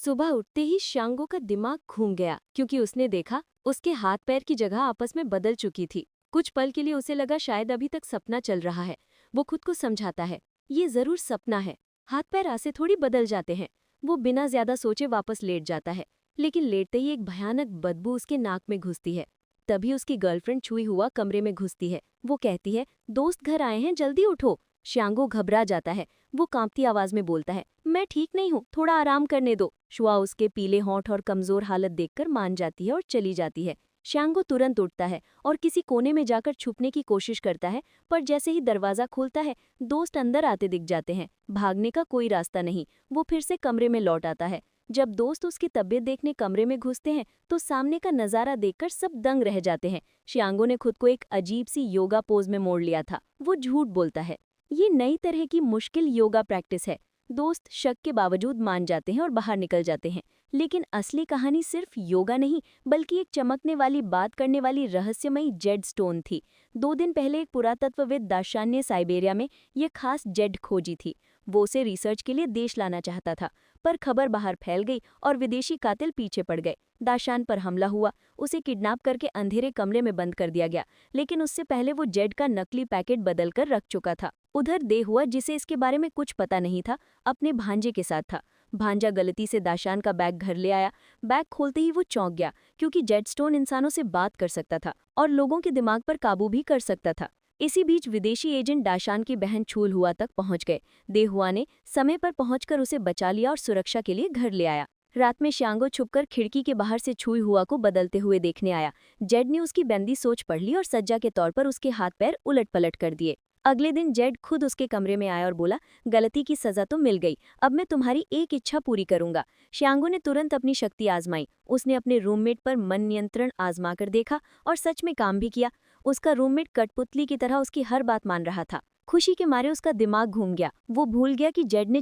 सुबह उठते ही शांगो का दिमाग घूम गया क्योंकि उसने देखा उसके हाथ पैर की जगह आपस में बदल चुकी थी। कुछ पल के लिए उसे लगा शायद अभी तक सपना चल रहा है। वो खुद को समझाता है, ये जरूर सपना है। हाथ पैर ऐसे थोड़ी बदल जाते हैं। वो बिना ज्यादा सोचे वापस लेट जाता है, लेकिन लेटते ही एक भयानक बदबू उसके नाक में घुसती है। तभी उसकी गर्लफ्रेंड छुई हुआ कमरे में घुसती है। वो कहती है, दोस्त घर आए हैं, जल्दी उठो। श्यांगो घबरा जाता है। वो कांपती आवाज में बोलता है, मैं ठीक नहीं हूँ, थोड़ा आराम करने दो। शुआ उसके पीले होंठ और कमजोर हालत देखकर मान जाती है और चली जाती है। श्यांगो तुरंत उठता है और किसी कोने में जाकर छुपने की कोशिश करता है, पर जैसे ही दरवाजा खुलता है दोस्त अंदर आते दिख जाते हैं। भागने का कोई रास्ता नहीं। वो फिर से कमरे में लौट आता है। जब दोस्त उसकी तबीयत देखने कमरे में घुसते हैं तो सामने का नजारा देखकर सब दंग रह जाते हैं। श्यांगो ने खुद को एक अजीब सी योगा पोज में मोड़ लिया था। वो झूठ बोलता है, ये नई तरह की मुश्किल योगा प्रैक्टिस है। दोस्त शक के बावजूद मान जाते हैं और बाहर निकल जाते हैं। लेकिन असली कहानी सिर्फ योगा नहीं, बल्कि एक चमकने वाली, बात करने वाली रहस्यमयी जेड स्टोन थी। 2 दिन पहले एक पुरातत्वविद दाशान ने साइबेरिया में ये खास जेड खोजी थी। वो उसे रिसर्च के लिए देश लाना चाहता था, पर खबर बाहर फैल गई और विदेशी कातिल पीछे पड़ गए। दाशान पर हमला हुआ, उसे किडनैप करके अंधेरे कमरे में बंद कर दिया गया, लेकिन उससे पहले वो जेड का नकली पैकेट बदलकर रख चुका था। उधर दे हुआ, जिसे इसके बारे में कुछ पता नहीं था, अपने भांजे के साथ था। भांजा गलती से दाशान का बैग घर ले आया। बैग खोलते ही वो चौंक गया, क्योंकि जेडस्टोन इंसानों से बात कर सकता था और लोगों के दिमाग पर काबू भी कर सकता था। इसी बीच विदेशी एजेंट दाशान की बहन छूल हुआ तक पहुंच गए। देहुआ ने समय पर पहुंचकर उसे बचा लिया और सुरक्षा के लिए घर ले आया। रात में श्यांगो छुपकर खिड़की के बाहर से छुई हुआ को बदलते हुए देखने आया। जेड ने उसकी बैंदी सोच पढ़ ली और सज्जा के तौर पर उसके हाथ पैर उलट पलट कर दिए। अगले दिन जेड खुद उसके कमरे में आया और बोला, गलती की सजा तो मिल गई, अब मैं तुम्हारी एक इच्छा पूरी करूंगा। श्यांगो ने तुरंत अपनी शक्ति आजमाई। उसने अपने रूममेट पर मन नियंत्रण आजमा कर देखा और सच में काम भी किया। उसका रूममेट कठपुतली की तरह उसकी हर बात मान रहा था। खुशी के मारे उसका दिमाग घूम गया। वो भूल गया कि जेड ने